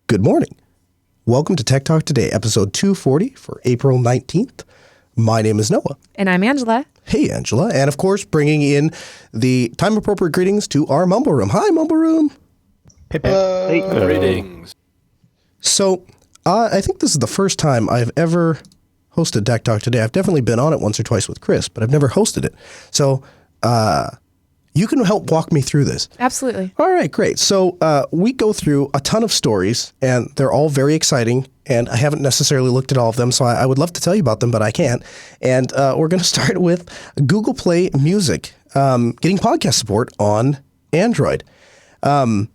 Good morning. Welcome to Tech Talk Today, episode 240 for April 19th. My name is Noah. And I'm Angela. Hey, Angela. And of course, bringing in the time-appropriate greetings to our Mumble Room. Hi, Mumble Room. Hey, greetings. So, I think this is the first time I've ever hosted Tech Talk Today. I've definitely been on it once or twice with Chris, but I've never hosted it. So, you can help walk me through this. Absolutely. All right, great. So we go through a ton of stories, and they're all very exciting, and I haven't necessarily looked at all of them, so I would love to tell you about them, but I can't. And we're going to start with Google Play Music, getting podcast support on Android. And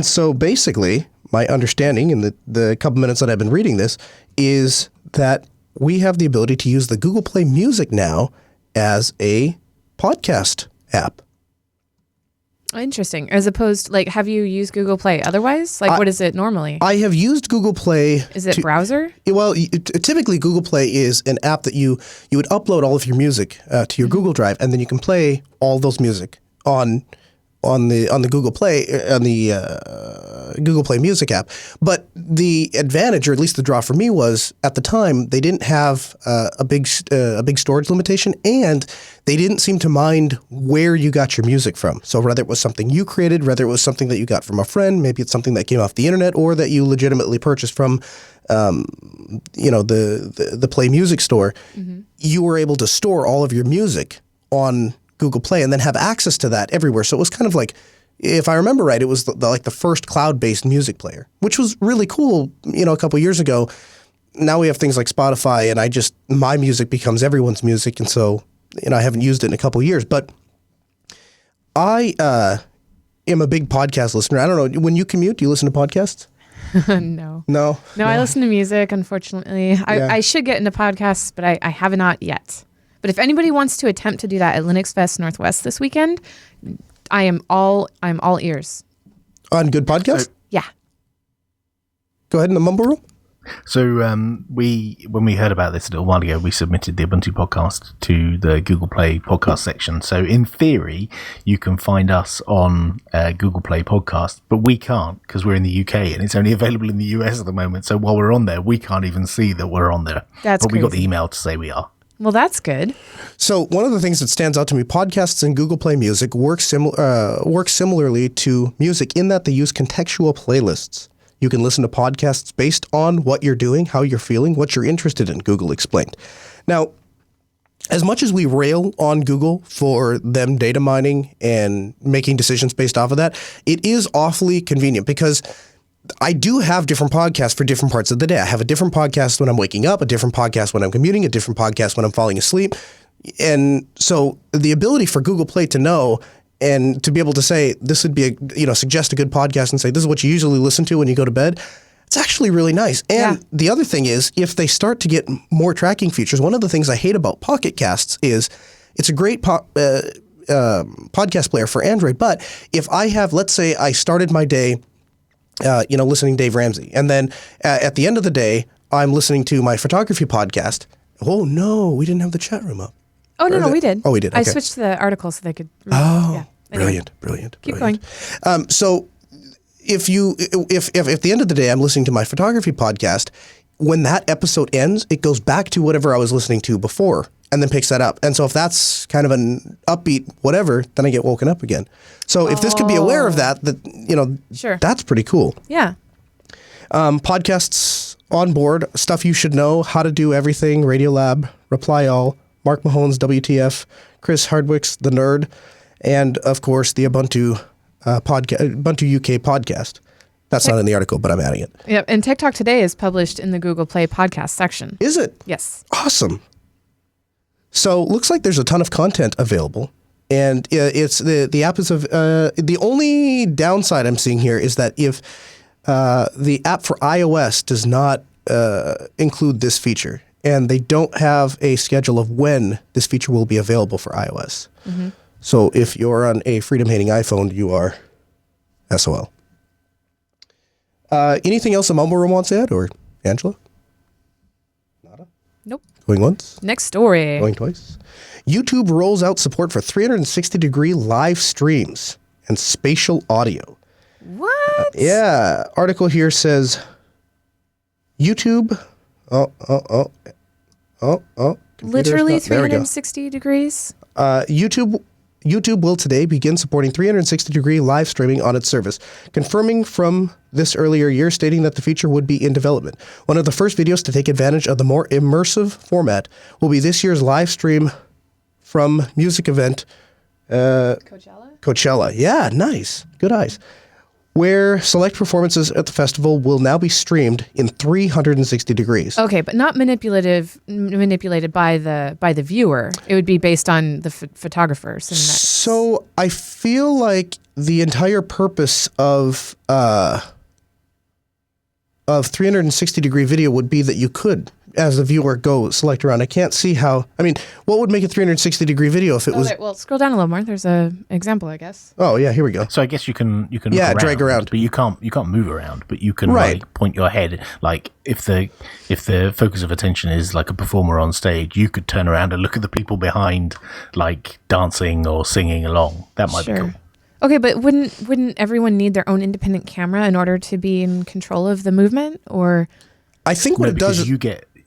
so basically, my understanding in the couple minutes that I've been reading this is that we have the ability to use the Google Play Music now as a podcast app. Interesting. As opposed, have you used Google Play otherwise? What is it normally? I have used Google Play. Is it browser? Well, typically Google Play is an app that you would upload all of your music to your Google Drive, and then you can play all those music on the Google Play Google Play Music app. But the advantage, or at least the draw for me, was at the time they didn't have a big storage limitation, and they didn't seem to mind where you got your music from. So whether it was something you created, whether it was something that you got from a friend, maybe it's something that came off the internet, or that you legitimately purchased from the Play Music store, you were able to store all of your music on Google Play and then have access to that everywhere. So it was kind of like, if I remember right, it was the first cloud-based music player, which was really cool, a couple years ago. Now we have things like Spotify, and my music becomes everyone's music, and so, I haven't used it in a couple years. But I am a big podcast listener. I don't know, when you commute, do you listen to podcasts? No, I listen to music, unfortunately. I should get into podcasts, but I have not yet. But if anybody wants to attempt to do that at Linux Fest Northwest this weekend, I'm all ears. On Good Podcast? Yeah. Go ahead in the Mumble Room. So when we heard about this a little while ago, we submitted the Ubuntu podcast to the Google Play podcast section. So in theory, you can find us on Google Play podcast, but we can't because we're in the UK and it's only available in the US at the moment. So while we're on there, we can't even see that we're on there. But we got the email to say we are. Well, that's good. So one of the things that stands out to me, podcasts and Google Play Music work similarly to music in that they use contextual playlists. You can listen to podcasts based on what you're doing, how you're feeling, what you're interested in, Google explained. Now, as much as we rail on Google for them data mining and making decisions based off of that, it is awfully convenient because I do have different podcasts for different parts of the day. I have a different podcast when I'm waking up, a different podcast when I'm commuting, a different podcast when I'm falling asleep. And so the ability for Google Play to know and to be able to say, this would be suggest a good podcast and say, this is what you usually listen to when you go to bed. It's actually really nice. And the other thing is, if they start to get more tracking features, one of the things I hate about Pocket Casts is it's a great podcast player for Android. But if I have, let's say I started my day listening to Dave Ramsey. And then at the end of the day, I'm listening to my photography podcast. Oh, no, we didn't have the chat room up. Oh, no, we did. Oh, we did. Okay. I switched the article so they could read. Oh, yeah. Brilliant. Keep going. So if at the end of the day, I'm listening to my photography podcast, when that episode ends, it goes back to whatever I was listening to before and then picks that up. And so if that's kind of an upbeat whatever, then I get woken up again. So if this could be aware of that, sure, that's pretty cool. Yeah. Podcasts on board, stuff you should know, How to Do Everything, Radiolab, Reply All, Mark Mahone's WTF, Chris Hardwick's The Nerd, and of course the Ubuntu Ubuntu UK podcast. That's not in the article, but I'm adding it. Yep. And Tech Talk Today is published in the Google Play podcast section. Is it? Yes. Awesome. So looks like there's a ton of content available, and it's the app is the only downside I'm seeing here is that if the app for iOS does not include this feature, and they don't have a schedule of when this feature will be available for iOS. Mm-hmm. So if you're on a freedom-hating iPhone, you are SOL. Anything else the Mumble Room wants to add, or Angela? Nada? Nope. Going once? Next story. Going twice? YouTube rolls out support for 360-degree live streams and spatial audio. What? Yeah. Article here says YouTube. Literally 360 degrees. YouTube will today begin supporting 360-degree live streaming on its service, confirming from this earlier year, stating that the feature would be in development. One of the first videos to take advantage of the more immersive format will be this year's live stream from music event Coachella. Yeah, nice. Good eyes. Where select performances at the festival will now be streamed in 360 degrees. Okay, but not manipulated by the viewer. It would be based on the photographers. And so I feel like the entire purpose of 360-degree video would be that you could, as the viewer, go select around. I can't see how. I mean, what would make a 360-degree video if it was? Well, scroll down a little more. There's an example, I guess. Oh yeah, here we go. So I guess you can drag around, but you can't move around. But you can like point your head. Like if the focus of attention is like a performer on stage, you could turn around and look at the people behind, like dancing or singing along. That might be cool. Okay, but wouldn't everyone need their own independent camera in order to be in control of the movement? Or I think what it does is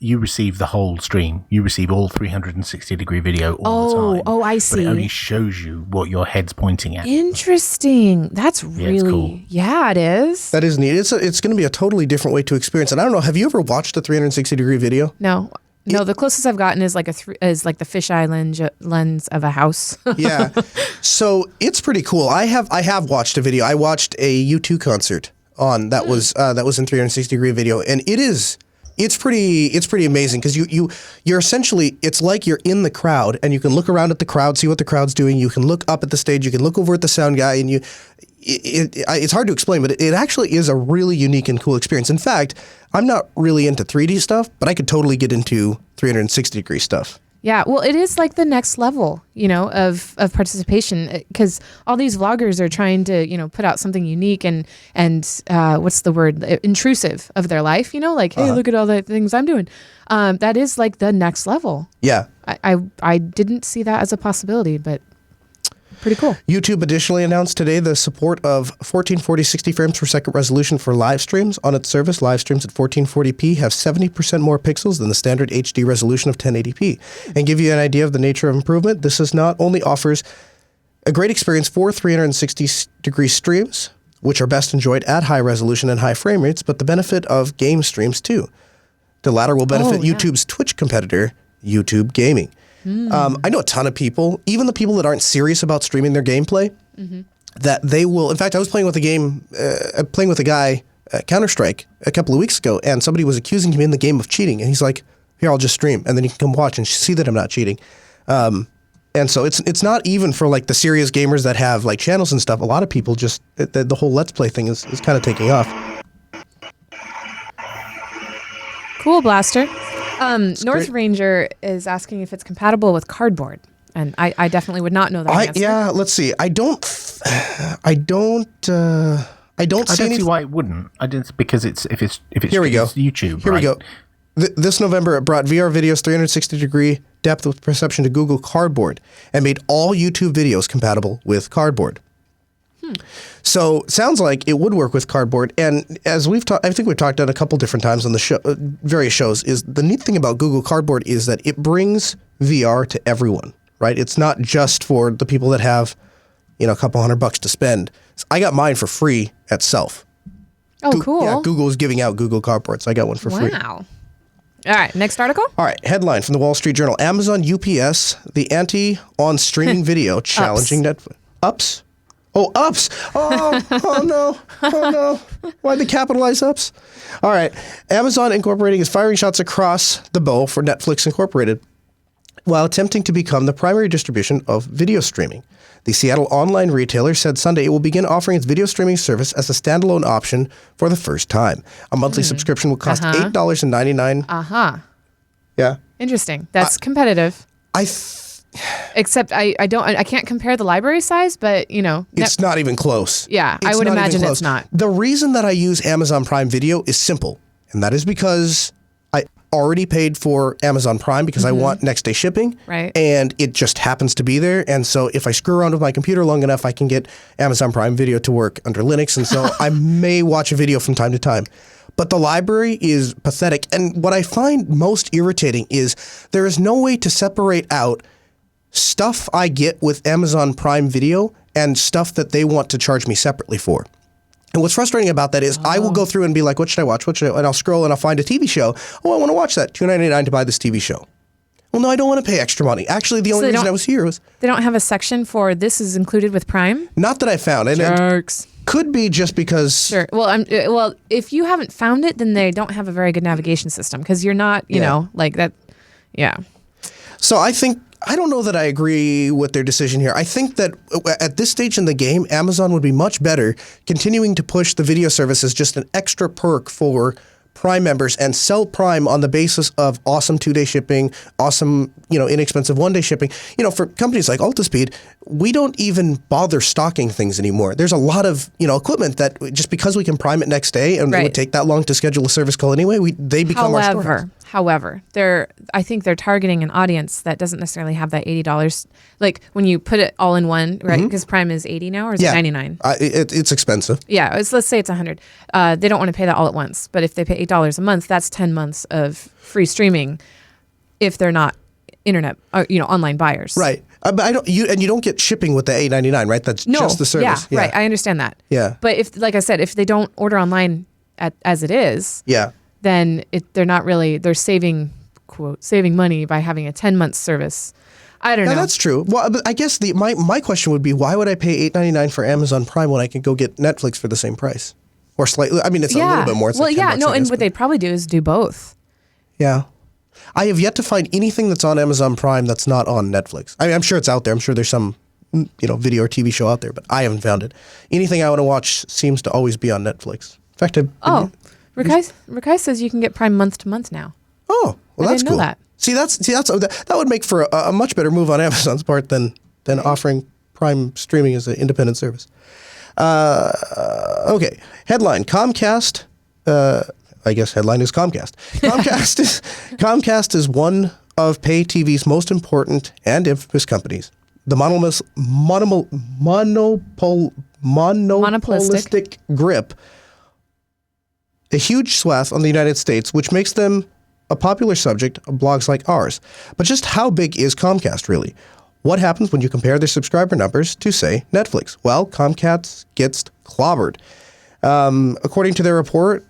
you receive the whole stream. You receive all 360-degree video all the time. Oh, I see. But it only shows you what your head's pointing at. Interesting. That's really cool. Yeah, it is. That is neat. It's going to be a totally different way to experience. And I don't know. Have you ever watched a 360-degree video? No. No, the closest I've gotten is like the fisheye lens of a house. Yeah, so it's pretty cool. I have watched a video. I watched a U2 concert on that was in 360-degree video, and it's pretty amazing because you're essentially, it's like you're in the crowd and you can look around at the crowd, see what the crowd's doing. You can look up at the stage. You can look over at the sound guy, and it's hard to explain, but it actually is a really unique and cool experience. In fact, I'm not really into 3D stuff, but I could totally get into 360-degree stuff. Yeah, well, it is like the next level, of participation, because all these vloggers are trying to, put out something unique and what's the word, intrusive of their life, like, hey, look at all the things I'm doing. That is like the next level. Yeah. I didn't see that as a possibility, but pretty cool. YouTube additionally announced today the support of 1440 60 frames per second resolution for live streams on its service. Live streams at 1440p have 70% more pixels than the standard HD resolution of 1080p. And give you an idea of the nature of improvement, this is not only offers a great experience for 360-degree streams, which are best enjoyed at high resolution and high frame rates, but the benefit of game streams too. The latter will benefit YouTube's Twitch competitor, YouTube Gaming. I know a ton of people, even the people that aren't serious about streaming their gameplay, that they will. In fact, I was playing with a guy, Counter-Strike, a couple of weeks ago, and somebody was accusing him in the game of cheating, and he's like, "Here, I'll just stream, and then you can come watch and see that I'm not cheating." And so it's not even for like the serious gamers that have like channels and stuff. A lot of people just the whole Let's Play thing is kind of taking off. Cool, Blaster. North Ranger is asking if it's compatible with cardboard, and I definitely would not know that answer. Yeah, let's see. I don't see why it wouldn't. I didn't, because if it's Here we go. It's YouTube. Here we go. This November, it brought VR videos 360-degree depth with perception to Google Cardboard and made all YouTube videos compatible with Cardboard. So sounds like it would work with Cardboard. And as I think we've talked about a couple different times on the show, various shows, is the neat thing about Google Cardboard is that it brings VR to everyone, right? It's not just for the people that have, a couple $100 to spend. So I got mine for free at Self. Oh, cool. Yeah, Google is giving out Google Cardboard, so I got one for free. Wow. All right, next article. All right, headline from the Wall Street Journal. Amazon UPS, the ante on streaming video, challenging Netflix. Ups? Oh, ups. Oh no. Why'd they capitalize ups? All right. Amazon Incorporating is firing shots across the bow for Netflix Incorporated while attempting to become the primary distribution of video streaming. The Seattle online retailer said Sunday it will begin offering its video streaming service as a standalone option for the first time. A monthly subscription will cost $8.99. Yeah. Interesting. That's competitive. Except I can't compare the library size, but it's not even close. Yeah, I would imagine it's not. The reason that I use Amazon Prime Video is simple, and that is because I already paid for Amazon Prime because I want next day shipping, right? And it just happens to be there. And so if I screw around with my computer long enough, I can get Amazon Prime Video to work under Linux, and so I may watch a video from time to time. but the library is pathetic. And what I find most irritating is there is no way to separate out stuff I get with Amazon Prime Video and stuff that they want to charge me separately for. And what's frustrating about that is I will go through and be like, what should I watch? And I'll scroll and I'll find a TV show. Oh, I want to watch that. $2.99 to buy this TV show. Well, no, I don't want to pay extra money. Actually, the only reason I was here was... They don't have a section for this is included with Prime? Not that I found. Jerks. Could be just because... Sure. Well, if you haven't found it, then they don't have a very good navigation system because you're not, you know, like that. Yeah. So I don't know that I agree with their decision here. I think that at this stage in the game, Amazon would be much better continuing to push the video service as just an extra perk for Prime members and sell Prime on the basis of awesome 2-day shipping, awesome, inexpensive 1-day shipping. For companies like Altispeed, we don't even bother stocking things anymore. There's a lot of, equipment that just because we can Prime it next day and it would take that long to schedule a service call anyway, they become our storehouse. However, I think they're targeting an audience that doesn't necessarily have that $80. Like when you put it all in one, right? Because Prime is $80 now, or is it $99? It's expensive. Yeah, let's say it's $100. They don't want to pay that all at once, but if they pay $8 a month, that's 10 months of free streaming. If they're not internet, online buyers, right? But you don't get shipping with the $8.99, right? That's just the service. Yeah, right. I understand that. Yeah, but if they don't order online as it is, then they're not really, they're saving money by having a 10-month service. I don't know. That's true. Well, but I guess my question would be, why would I pay $8.99 for Amazon Prime when I can go get Netflix for the same price? Or slightly, I mean, it's a little bit more. It's what they'd probably do is do both. Yeah. I have yet to find anything that's on Amazon Prime that's not on Netflix. I mean, I'm sure it's out there. I'm sure there's some, video or TV show out there, but I haven't found it. Anything I want to watch seems to always be on Netflix. In fact, Rakai says you can get Prime month to month now. Oh, well, that's cool. Know that. See, that would make for a much better move on Amazon's part than offering Prime streaming as an independent service. Okay. Headline: Comcast. I guess headline is Comcast. Comcast is one of pay TV's most important and infamous companies. The monopolistic grip, a huge swath on the United States, which makes them a popular subject of blogs like ours. But just how big is Comcast really? What happens when you compare their subscriber numbers to, say, Netflix? Well, Comcast gets clobbered. According to their report,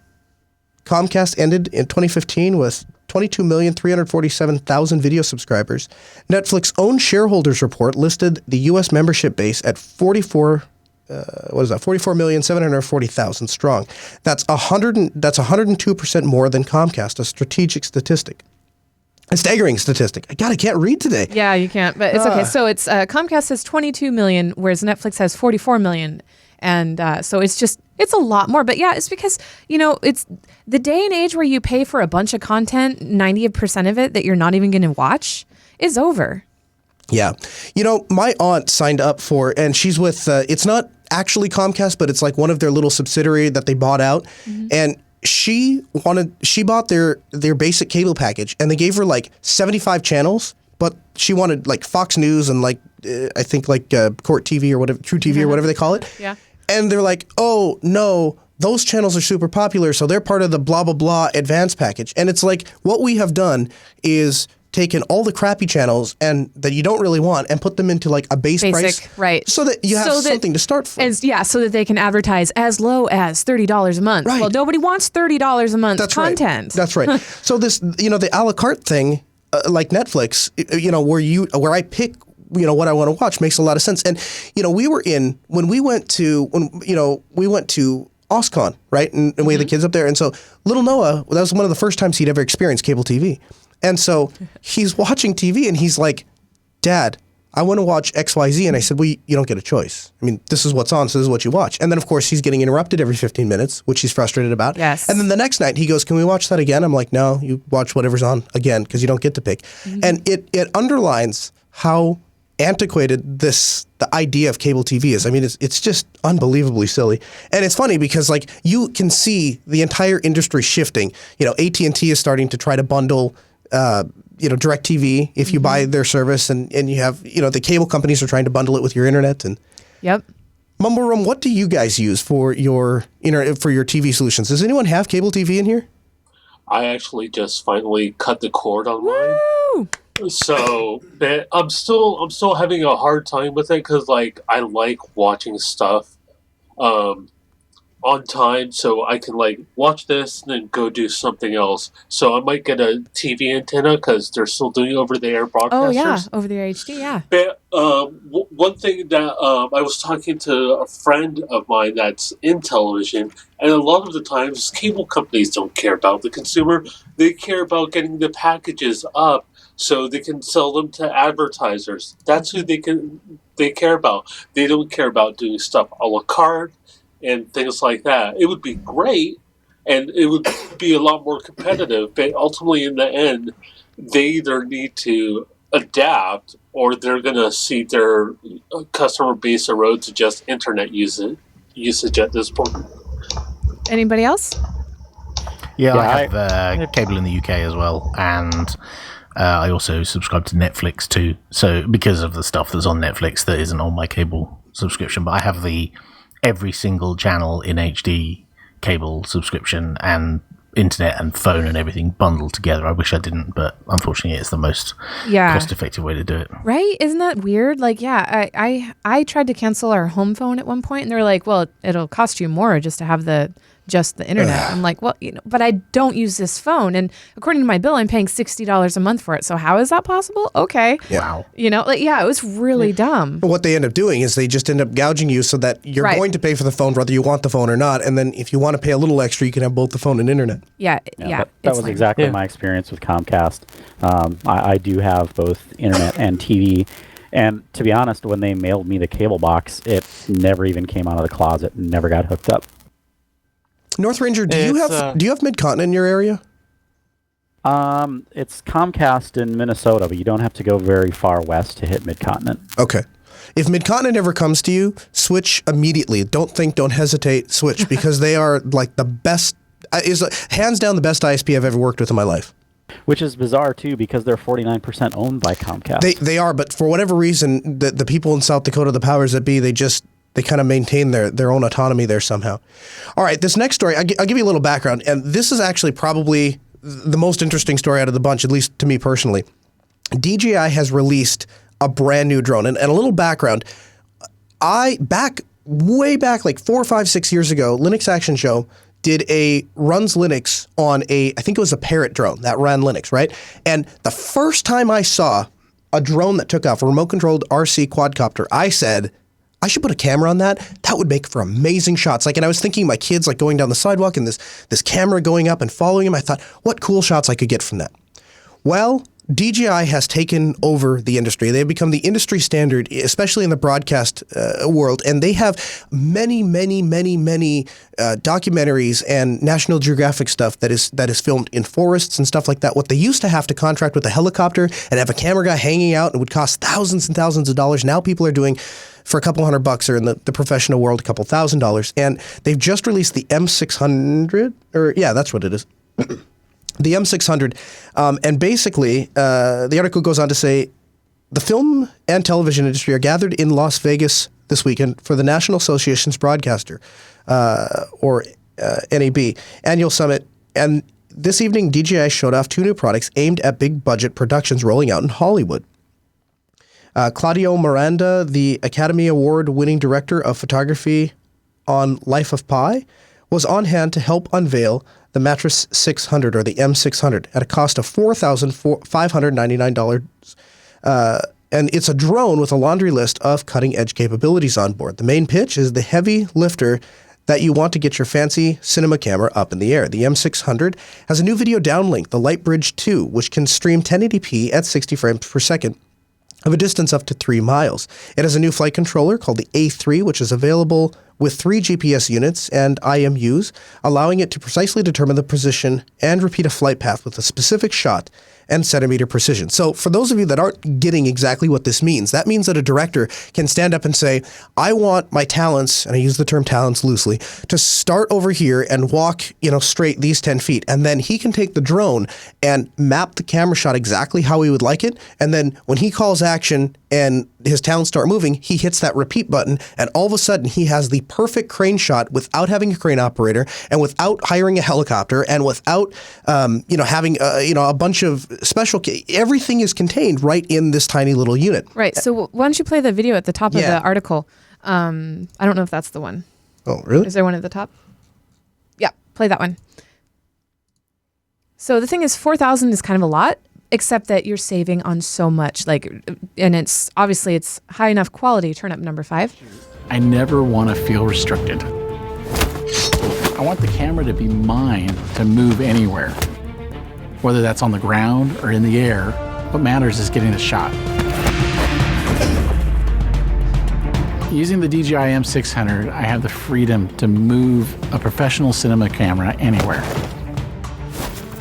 Comcast ended in 2015 with 22,347,000 video subscribers. Netflix's own shareholders report listed the U.S. membership base at 44,740,000 strong. That's 102% more than Comcast, a staggering statistic. I can't read today. Yeah, you can't, but it's okay. So it's Comcast has 22 million, whereas Netflix has 44 million. And so it's a lot more. But yeah, it's because, it's the day and age where you pay for a bunch of content, 90% of it that you're not even going to watch is over. Yeah. My aunt signed up for, and she's with, it's not actually Comcast, but it's like one of their little subsidiary that they bought out. Mm-hmm. And she bought their basic cable package, and they gave her like 75 channels, but she wanted like Fox News and like, I think like Court TV or whatever, True TV or whatever they call it. Yeah. And they're like, oh, no, those channels are super popular, so they're part of the blah, blah, blah advanced package. And it's like, what we have done is taken all the crappy channels and that you don't really want and put them into like a basic price. Right. So that you have something to start from. So that they can advertise as low as $30 a month. Right. Well, nobody wants $30 a month content. Right. That's right. So this, the a la carte thing, like Netflix, where I pick what I want to watch makes a lot of sense. And, we went to OSCON, right? And we had the kids up there. And so little Noah, that was one of the first times he'd ever experienced cable TV. And so he's watching TV and he's like, Dad, I want to watch XYZ. And I said, well, you don't get a choice. I mean, this is what's on, so this is what you watch. And then, of course, he's getting interrupted every 15 minutes, which he's frustrated about. Yes. And then the next night he goes, can we watch that again? I'm like, no, you watch whatever's on again because you don't get to pick. Mm-hmm. And it underlines how antiquated the idea of cable TV is. I mean, it's just unbelievably silly. And it's funny because like you can see the entire industry shifting. AT&T is starting to try to bundle DirecTV if you buy their service, and you have, the cable companies are trying to bundle it with your internet. And yep. Mumble Room, what do you guys use for your TV solutions? Does anyone have cable TV in here? I actually just finally cut the cord on mine. So I'm still having a hard time with it because I like watching stuff on time, so I can watch this and then go do something else. So I might get a TV antenna because they're still doing over-the-air broadcasters. Oh yeah, over-the-air HD, yeah. But one thing that I was talking to a friend of mine that's in television, and a lot of the times cable companies don't care about the consumer. They care about getting the packages up so they can sell them to advertisers. That's who they care about. They don't care about doing stuff a la carte and things like that. It would be great, and it would be a lot more competitive, but ultimately in the end, they either need to adapt or they're going to see their customer base erode to just internet usage at this point. Anybody else? Yeah, I have cable in the UK as well, and I also subscribe to Netflix too. So because of the stuff that's on Netflix that isn't on my cable subscription, but I have every single channel in HD cable subscription and internet and phone and everything bundled together. I wish I didn't, but unfortunately it's the most cost-effective way to do it. Right? Isn't that weird? I tried to cancel our home phone at one point, and they were like, well, it'll cost you more just to have just the internet. I'm like, well, but I don't use this phone, and according to my bill, I'm paying $60 a month for it. So how is that possible? Okay. Wow. It was really dumb. But what they end up doing is they just end up gouging you so that you're going to pay for the phone whether you want the phone or not, and then if you want to pay a little extra, you can have both the phone and internet. Yeah. That was exactly my experience with Comcast. I do have both internet and TV. And to be honest, when they mailed me the cable box, it never even came out of the closet and never got hooked up. North Ranger, do you have Mid-Continent in your area? It's Comcast in Minnesota, but you don't have to go very far west to hit Mid-Continent. Okay. If Mid-Continent ever comes to you, switch immediately. Don't think, don't hesitate, switch, because they are the best, hands down the best ISP I've ever worked with in my life. Which is bizarre, too, because they're 49% owned by Comcast. They are, but for whatever reason, the people in South Dakota, the powers that be, they kind of maintain their own autonomy there somehow. All right, this next story, I'll give you a little background, and this is actually probably the most interesting story out of the bunch, at least to me personally. DJI has released a brand new drone, and a little background. Way back, 4, 5, 6 years ago, Linux Action Show did a runs Linux on I think it was a Parrot drone that ran Linux, right? And the first time I saw a drone that took off, a remote-controlled RC quadcopter, I said, I should put a camera on that. That would make for amazing shots. And I was thinking my kids going down the sidewalk and this camera going up and following him. I thought, what cool shots I could get from that. Well, DJI has taken over the industry. They've become the industry standard, especially in the broadcast world. And they have many, many, many, many documentaries and National Geographic stuff that is filmed in forests and stuff like that. What they used to have to contract with a helicopter and have a camera guy hanging out, it would cost thousands and thousands of dollars. Now people are doing for a couple $100, or in the professional world, a couple $1,000. And they've just released the M600, that's what it is. The M600, and basically, the article goes on to say, the film and television industry are gathered in Las Vegas this weekend for the National Association's Broadcaster, or NAB, annual summit. And this evening, DJI showed off 2 new products aimed at big-budget productions rolling out in Hollywood. Claudio Miranda, the Academy Award-winning director of photography on Life of Pi, was on hand to help unveil the Mattress 600, or the M600, at a cost of $4,599. And it's a drone with a laundry list of cutting-edge capabilities on board. The main pitch is the heavy lifter that you want to get your fancy cinema camera up in the air. The M600 has a new video downlink, the Lightbridge 2, which can stream 1080p at 60 frames per second of a distance up to 3 miles. It has a new flight controller called the A3, which is available with 3 GPS units and IMUs, allowing it to precisely determine the position and repeat a flight path with a specific shot and centimeter precision. So for those of you that aren't getting exactly what this means, that means that a director can stand up and say, I want my talents, and I use the term talents loosely, to start over here and walk, straight these 10 feet. And then he can take the drone and map the camera shot exactly how he would like it. And then when he calls action and his talents start moving, he hits that repeat button, and all of a sudden he has the perfect crane shot without having a crane operator and without hiring a helicopter and without, having a bunch of special. Everything is contained right in this tiny little unit. Right. So why don't you play the video at the top of the article? I don't know if that's the one. Oh, really? Is there one at the top? Yeah, play that one. So the thing is, 4,000 is kind of a lot, except that you're saving on so much. And it's obviously it's high enough quality. Turn up number 5. I never want to feel restricted. I want the camera to be mine to move anywhere. Whether that's on the ground or in the air, what matters is getting the shot. Using the DJI M600, I have the freedom to move a professional cinema camera anywhere.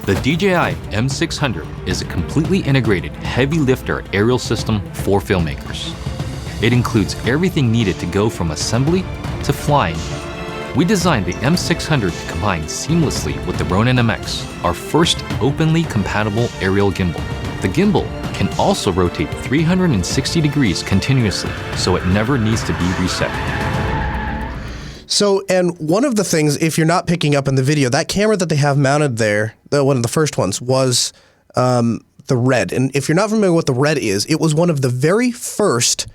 The DJI M600 is a completely integrated heavy lifter aerial system for filmmakers. It includes everything needed to go from assembly to flying. We designed the M600 to combine seamlessly with the Ronin MX, our first openly compatible aerial gimbal. The gimbal can also rotate 360 degrees continuously, so it never needs to be reset. So, and one of the things, if you're not picking up in the video, that camera that they have mounted there, one of the first ones, was the Red. And if you're not familiar with what the Red is, it was one of the very first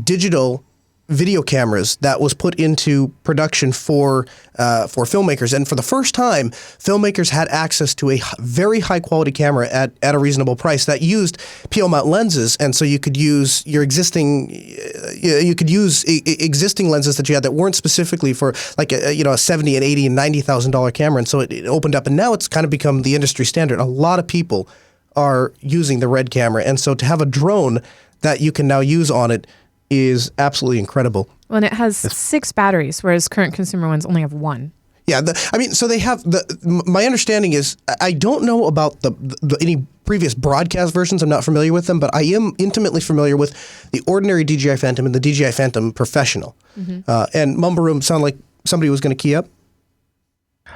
digital video cameras that was put into production for filmmakers. And for the first time, filmmakers had access to a very high quality camera at a reasonable price that used PL mount lenses. And so you could use your existing existing lenses that you had that weren't specifically for like a $70,000 and $80,000 and $90,000 camera. And so it opened up, and now it's kind of become the industry standard. A lot of people are using the Red camera. And so to have a drone that you can now use on it is absolutely incredible. Well, and it has 6 batteries, whereas current consumer ones only have 1. Yeah, so they have my understanding is, I don't know about any previous broadcast versions. I'm not familiar with them, but I am intimately familiar with the ordinary DJI Phantom and the DJI Phantom Professional. Mm-hmm. And Mumble Room sounded like somebody was going to key up.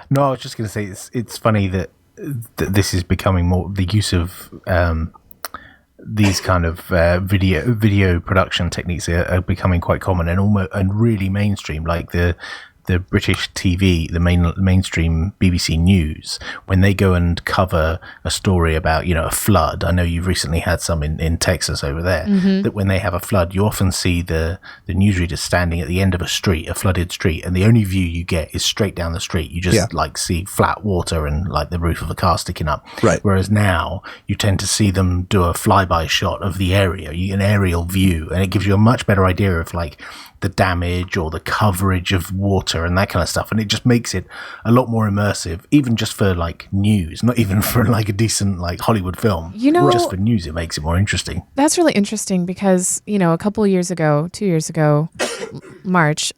No, I was just going to say it's funny that this is becoming more the use of these kind of video production techniques are becoming quite common and really mainstream. Like the British TV, the mainstream BBC News, when they go and cover a story about a flood. I know you've recently had some in Texas over there. Mm-hmm. That when they have a flood, you often see the newsreaders standing at the end of a flooded street, and the only view you get is straight down the street. You just see flat water and like the roof of the car sticking up. Right. Whereas now you tend to see them do a flyby shot of the area, an aerial view, and it gives you a much better idea of like the damage or the coverage of water and that kind of stuff, and it just makes it a lot more immersive, even just for like news, not even for like a decent like Hollywood film. Just for news, it makes it more interesting. That's really interesting because a couple of years ago, 2 years ago, March,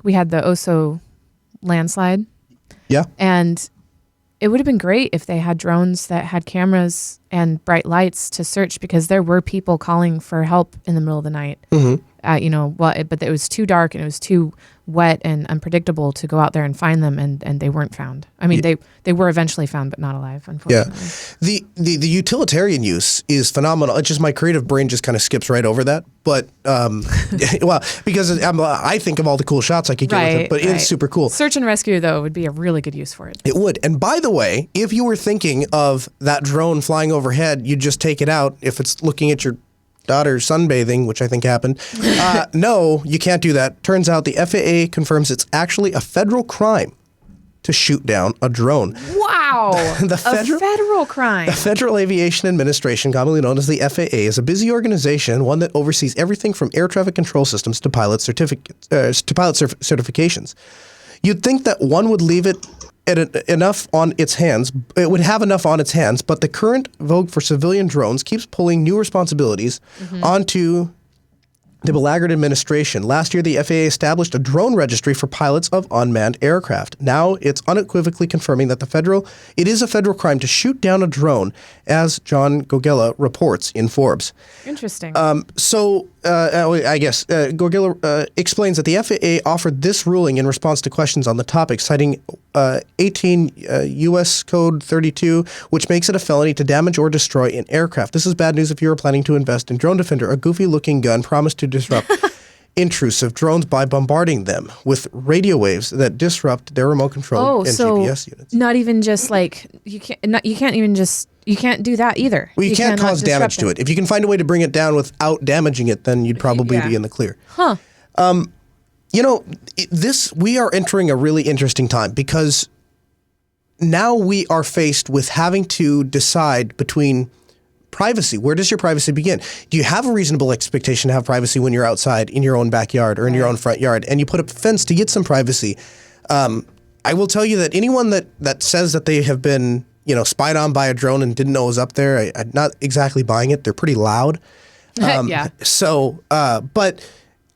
we had the Oso landslide. Yeah, and it would have been great if they had drones that had cameras and bright lights to search, because there were people calling for help in the middle of the night. Mm-hmm. But it was too dark and it was too wet and unpredictable to go out there and find them, and they weren't found. I mean, they were eventually found, but not alive, unfortunately. Yeah, the utilitarian use is phenomenal. It's just my creative brain just kind of skips right over that. But well, because I think of all the cool shots I could get with it, but it's super cool. Search and rescue, though, would be a really good use for it. It would. And by the way, if you were thinking of that drone flying overhead, you'd just take it out if it's looking at your daughter sunbathing, which I think happened. No, you can't do that. Turns out the FAA confirms it's actually a federal crime to shoot down a drone. Wow. A federal crime. The Federal Aviation Administration, commonly known as the FAA, is a busy organization, one that oversees everything from air traffic control systems to pilot certifications. You'd think that one would leave it enough on its hands. It would have enough on its hands, but the current vogue for civilian drones keeps pulling new responsibilities onto the belaggard administration. Last year, the FAA established a drone registry for pilots of unmanned aircraft. Now it's unequivocally confirming that it is a federal crime to shoot down a drone, as John Gogella reports in Forbes. Interesting. I guess Gogella explains that the FAA offered this ruling in response to questions on the topic, citing 18 U.S. Code 32, which makes it a felony to damage or destroy an aircraft. This is bad news if you are planning to invest in Drone Defender, a goofy-looking gun promised to disrupt intrusive drones by bombarding them with radio waves that disrupt their remote control and GPS units. Not even just like you can't do that either. Well, you can't cause damage to it. If you can find a way to bring it down without damaging it, then you'd probably be in the clear. Huh. We are entering a really interesting time because now we are faced with having to decide between privacy. Where does your privacy begin? Do you have a reasonable expectation to have privacy when you're outside in your own backyard or in your own front yard and you put up a fence to get some privacy? I will tell you that anyone that says that they have been spied on by a drone and didn't know it was up there, I'm not exactly buying it. They're pretty loud. So, but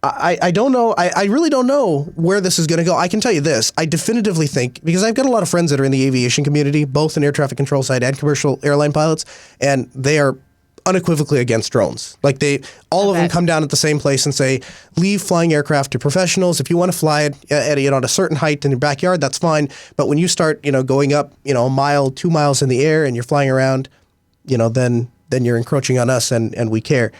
I don't know. I really don't know where this is going to go. I can tell you this. I definitively think, because I've got a lot of friends that are in the aviation community, both in air traffic control side and commercial airline pilots, and they are unequivocally against drones. Like all of them come down at the same place and say, leave flying aircraft to professionals. If you want to fly it at a certain height in your backyard, that's fine. But when you start, going up, a mile, 2 miles in the air and you're flying around, then you're encroaching on us and we care.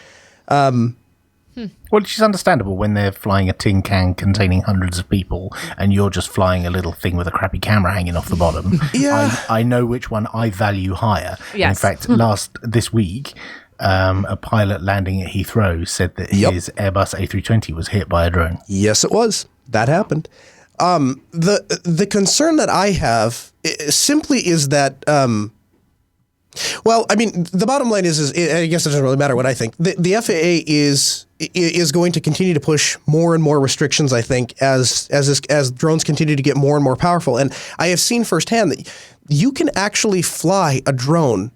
Well, it's understandable when they're flying a tin can containing hundreds of people and you're just flying a little thing with a crappy camera hanging off the bottom. Yeah. I know which one I value higher. Yes. In fact, this week, a pilot landing at Heathrow said that his Airbus A320 was hit by a drone. Yes, it was. That happened. The concern that I have simply is that the bottom line is I guess it doesn't really matter what I think. The FAA is going to continue to push more and more restrictions, I think, as drones continue to get more and more powerful. And I have seen firsthand that you can actually fly a drone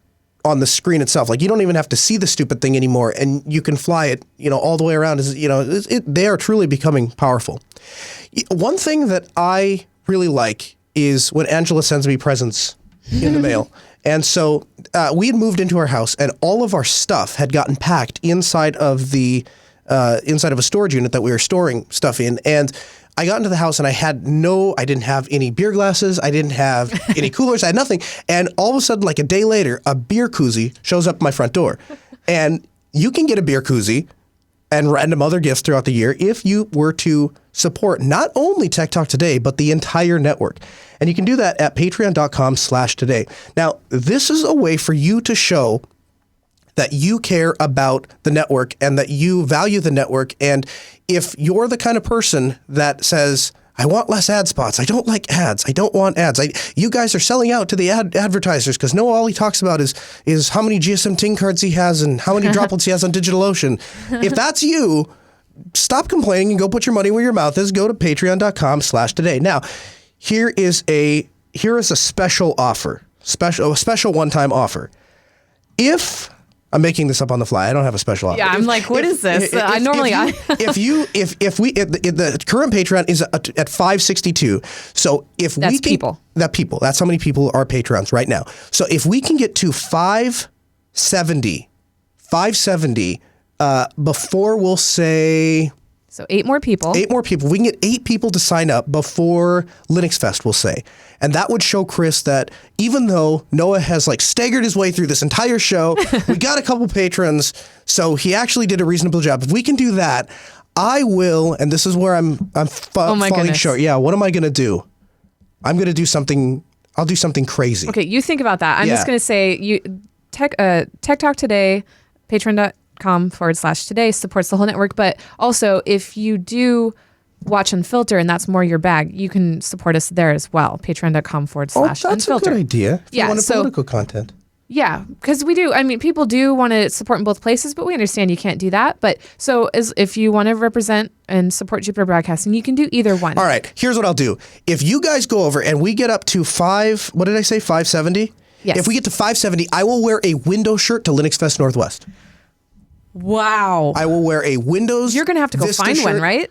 on the screen itself. Like, you don't even have to see the stupid thing anymore, and you can fly it, all the way around. They are truly becoming powerful. One thing that I really like is when Angela sends me presents in the mail. And so we had moved into our house, and all of our stuff had gotten packed inside of a storage unit that we were storing stuff in. And I got into the house, and I didn't have any beer glasses. I didn't have any coolers. I had nothing. And all of a sudden, like a day later, a beer koozie shows up at my front door. And you can get a beer koozie and random other gifts throughout the year if you were to support not only Tech Talk Today, but the entire network. And you can do that at patreon.com/today. Now, this is a way for you to show that you care about the network and that you value the network. And if you're the kind of person that says, I want less ad spots. I don't like ads. I don't want ads. You guys are selling out to the advertisers because all he talks about is how many GSM TIN cards he has and how many droplets he has on DigitalOcean. If that's you, stop complaining and go put your money where your mouth is. Go to patreon.com/today. Now, here is a special offer, a special one-time offer. If I'm making this up on the fly. I don't have a special offer. Yeah, I'm like, what is this? The current Patreon is at $5.62. So if that's how many people are patrons right now. So if we can get to $5.70 before we'll say. So 8 more people. 8 more people. We can get 8 people to sign up before Linux Fest, we'll say. And that would show Chris that even though Noah has staggered his way through this entire show, we got a couple patrons, so he actually did a reasonable job. If we can do that, I will, and this is where I'm falling short. Yeah, what am I going to do? I'm going to do something, I'll do something crazy. Okay, you think about that. I'm just going to say, Tech Talk Today, patreon.com/today supports the whole network. But also, if you do watch Unfilter and that's more your bag, you can support us there as well. Patreon.com/Unfilter. Oh, that's a good idea. If you want political content. Yeah, because we do. I mean, people do want to support in both places, but we understand you can't do that. But so if you want to represent and support Jupiter Broadcasting, you can do either one. All right, here's what I'll do. If you guys go over and we get up to $570? Yes. If we get to $570, I will wear a window shirt to Linux Fest Northwest. Wow. I will wear a Windows You're going to have to go Vista find shirt. one, right?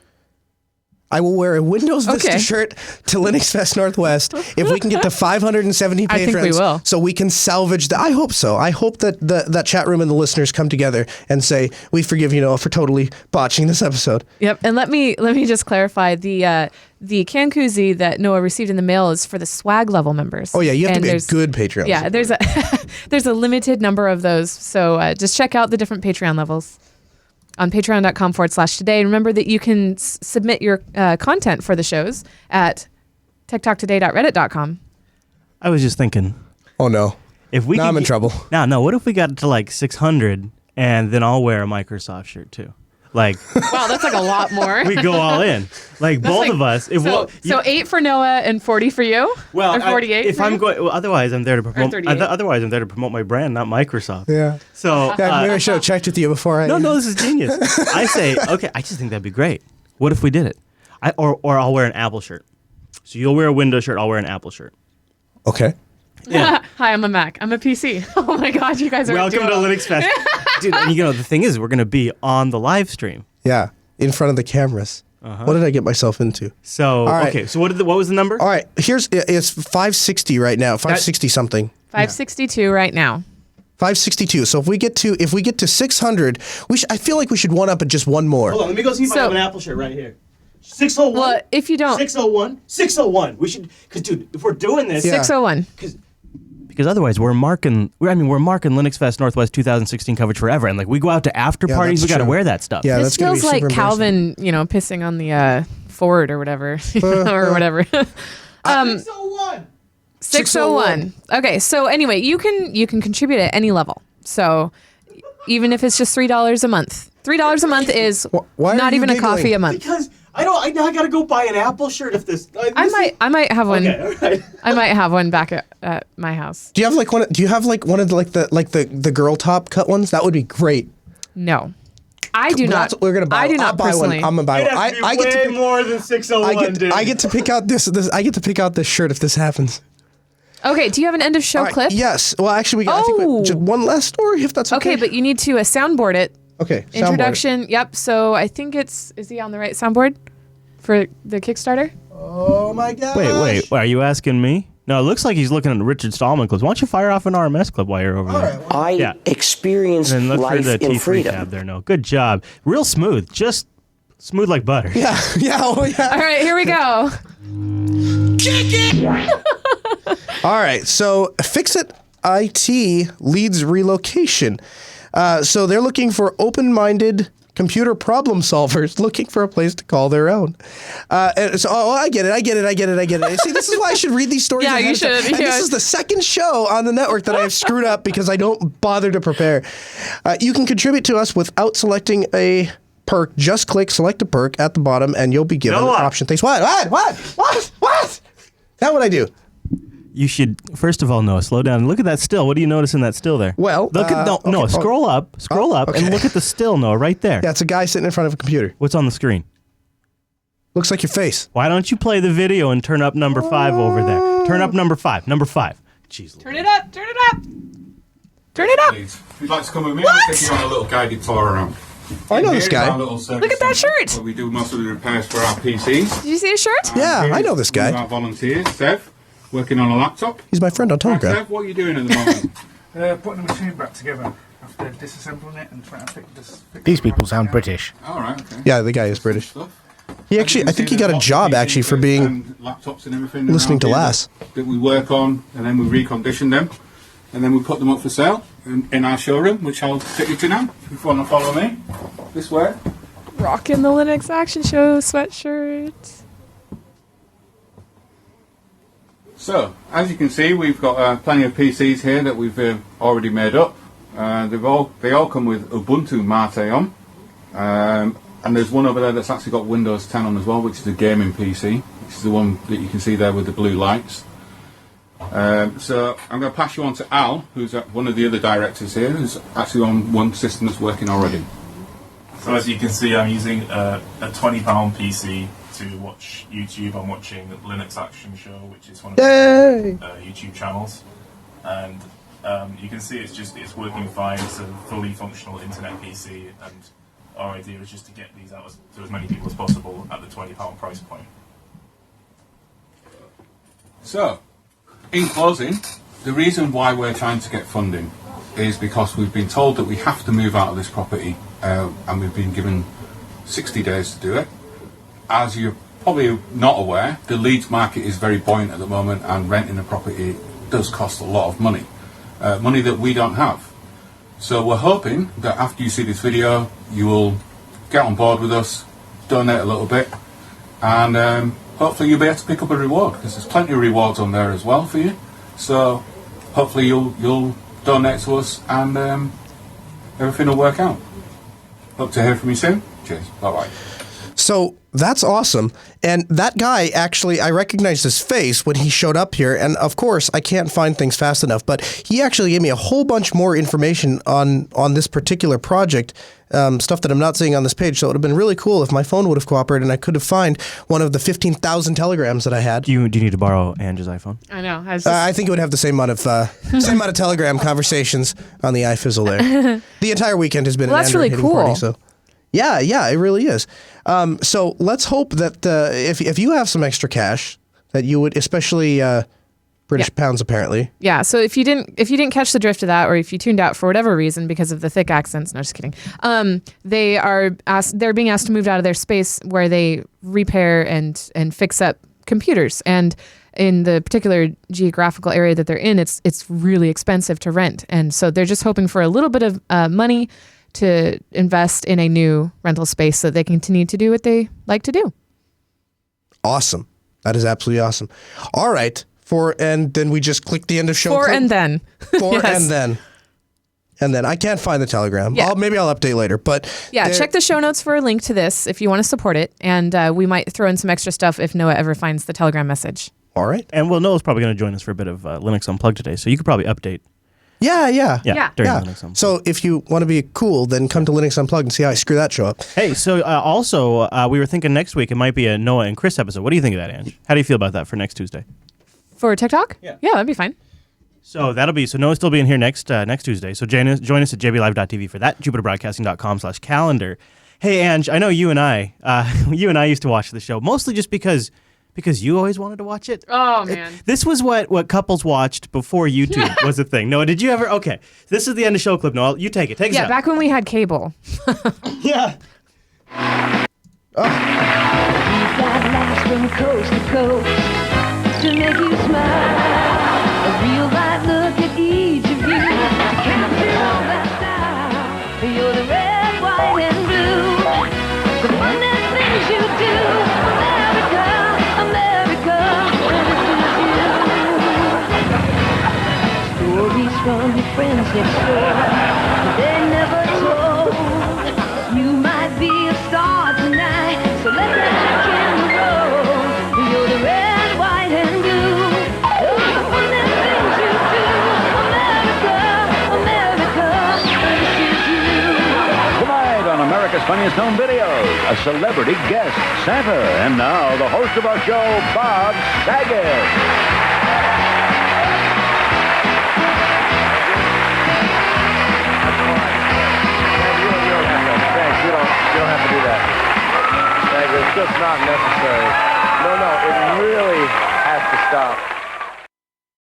I will wear a Windows Vista shirt to Linux Fest Northwest if we can get to 570 patrons. I think we will. So we can salvage I hope so. I hope that that chat room and the listeners come together and say, we forgive you, Noah, for totally botching this episode. Yep. And let me just clarify, the can koozie that Noah received in the mail is for the swag level members. Oh yeah, you have to be a good Patreon. Yeah, there's a limited number of those. So just check out the different Patreon levels on patreon.com/today. And remember that you can submit your content for the shows at techtalktoday.reddit.com. I was just thinking. Oh, no. Now I'm in trouble. No. What if we got to like 600 and then I'll wear a Microsoft shirt too? Like, wow, that's like a lot more. We go all in. Like both of us. So 8 for Noah and 40 for you? Well, or 48 otherwise I'm there to promote. Otherwise I'm there to promote my brand, not Microsoft. Yeah. So maybe I should have checked with you before I. No, this is genius. I say, okay, I just think that'd be great. What if we did it? Or I'll wear an Apple shirt. So you'll wear a Windows shirt, I'll wear an Apple shirt. Okay. Yeah. Hi, I'm a Mac. I'm a PC. Oh my God, you guys are welcome to Linux Fest. Dude, and the thing is, we're going to be on the live stream. Yeah, in front of the cameras. What did I get myself into? So, okay, so what was the number? All right, it's 560 right now, 560 something. 562 right now. 562. So if we get to 600, I feel like we should one up at just one more. Hold on, let me go see if I have an Apple shirt right here. 601. Well, if you don't. 601. We should, because dude, if we're doing this. 601. Because otherwise we're marking Linux Fest Northwest 2016 coverage forever, and like we go out to after parties, we got to wear that stuff. Yeah, this feels like Calvin, pissing on the Ford or whatever, or whatever. 601. 601. Okay, so anyway, you can contribute at any level. So even if it's just $3 a month, $3 a month is not even a coffee a month. Because I gotta go buy an Apple shirt if this. I might have one. Okay, all right. I might have one back at my house. Do you have one of the girl top cut ones? That would be great. No, I do not. We're gonna buy. I do not personally. I'm gonna buy one. I get to pick more than 601. Dude. I get to pick out this. I get to pick out this shirt if this happens. Okay, do you have an end of show clip? Yes. Well, actually, I think just one last story, if that's okay. Okay, but you need to soundboard it. Okay. Introduction. Yep. So I think is he on the right soundboard for the Kickstarter? Oh my gosh. Wait. Are you asking me? No, it looks like he's looking at Richard Stallman clips. Why don't you fire off an RMS clip while you're over there? I experienced and look life for the in T3 freedom. tab there. No, good job. Real smooth. Just smooth like butter. Yeah. Oh yeah. All right, here we go. All right, so Fixit IT leads relocation. So they're looking for open-minded computer problem solvers looking for a place to call their own. I get it. See, this is why I should read these stories. Yeah, you should. And this is the second show on the network that I have screwed up because I don't bother to prepare. You can contribute to us without selecting a perk. Just click select a perk at the bottom and you'll be given an option. Thanks. What? Now what I do? You should, first of all, Noah, slow down and look at that still. What do you notice in that still there? Well, look at Noah, scroll up, and look at the still, Noah, right there. Yeah, it's a guy sitting in front of a computer. What's on the screen? Looks like your face. Why don't you play the video and turn up number 5 over there? Turn up number 5. Jeez. Turn it up. Please. If you'd like to come with me, I'll take you on a little guided tour around. I know this guy. Look at that shirt. Where we do most of the repairs for our PCs. Did you see his shirt? Yeah, I know this guy. Our volunteers, Sev, working on a laptop. He's my friend on Telegram. Sev, what are you doing at the moment? Putting the machine back together after disassembling it and trying to fix this. These people sound British. All right, okay. Yeah, the guy is British. He actually, I think he got a job actually for being laptops and everything listening to Lass. That we work on, and then we recondition them, and then we put them up for sale in our showroom, which I'll take you to now. If you want to follow me this way. Rocking the Linux Action Show sweatshirt. So, as you can see, we've got plenty of PCs here that we've already made up. They all come with Ubuntu Mate on. And there's one over there that's actually got Windows 10 on as well, which is a gaming PC. This is the one that you can see there with the blue lights. So I'm going to pass you on to Al, who's one of the other directors here, who's actually on one system that's working already. So as you can see, I'm using a £20 PC to watch YouTube. I'm watching Linux Action Show, which is one of the YouTube channels. And You can see it's working fine. It's a fully functional internet PC, and our idea is just to get these out to as many people as possible at the £20 price point. So, in closing, the reason why we're trying to get funding is because we've been told that we have to move out of this property, and we've been given 60 days to do it. As you're probably not aware, the Leeds market is very buoyant at the moment, and renting a property does cost a lot of money. Money that we don't have. So we're hoping that after you see this video, you will get on board with us, donate a little bit, and hopefully you'll be able to pick up a reward, because there's plenty of rewards on there as well for you. So hopefully you'll donate to us, and everything will work out. Hope to hear from you soon. Cheers. Bye-bye. So that's awesome. And that guy, actually, I recognized his face when he showed up here. And of course, I can't find things fast enough, but he actually gave me a whole bunch more information on this particular project, stuff that I'm not seeing on this page. So it would have been really cool if my phone would have cooperated and I could have found one of the 15,000 telegrams that I had. Do you need to borrow Angie's iPhone? I know. I think it would have the same amount of telegram conversations on the iFizzle there. The entire weekend has been an that's Android really hitting cool. party, so. Yeah, it really is. So let's hope that if you have some extra cash, that you would, especially British pounds, apparently. Yeah. So if you didn't catch the drift of that, or if you tuned out for whatever reason because of the thick accents, no, just kidding. They're being asked to move out of their space where they repair and fix up computers, and in the particular geographical area that they're in, it's really expensive to rent, and so they're just hoping for a little bit of money to invest in a new rental space so they continue to do what they like to do. Awesome. That is absolutely awesome. All right. And then we just click the end of show. And then. Yes. and then. I can't find the telegram. Yeah. Maybe I'll update later. But yeah, check the show notes for a link to this if you want to support it. And we might throw in some extra stuff if Noah ever finds the telegram message. All right. And Noah's probably going to join us for a bit of Linux Unplugged today, so you could probably update. Yeah. During Linux Unplugged. So if you want to be cool, then come to Linux Unplugged and see how I screw that show up. Hey, so also, we were thinking next week it might be a Noah and Chris episode. What do you think of that, Ange? How do you feel about that for next Tuesday? For TikTok? Yeah, that'd be fine. So Noah's still being here next Tuesday. So join us at jblive.tv for that, jupiterbroadcasting.com/calendar. Hey, Ange, I know you and I used to watch the show, mostly just because you always wanted to watch it. Oh, man. This was what couples watched before YouTube was a thing. Noah, did you ever? Okay, this is the end of show clip. Noah, you take it. Take it out. Yeah, back when we had cable. Yeah. We've got laughs from coast to coast to make you smile. A real light look at each of you to capture all that style. You're the red, white, and blue. The wondrous things you do. Stories from your friends next door, but they never told. You might be a star tonight, so let that camera roll. You're the red, white, and blue. Oh, the wondrous things you do. America, America, this is you. Tonight on America's Funniest Home Videos, a celebrity guest, Santa, and now the host of our show, Bob Saget. You don't have to do that. It's just not necessary.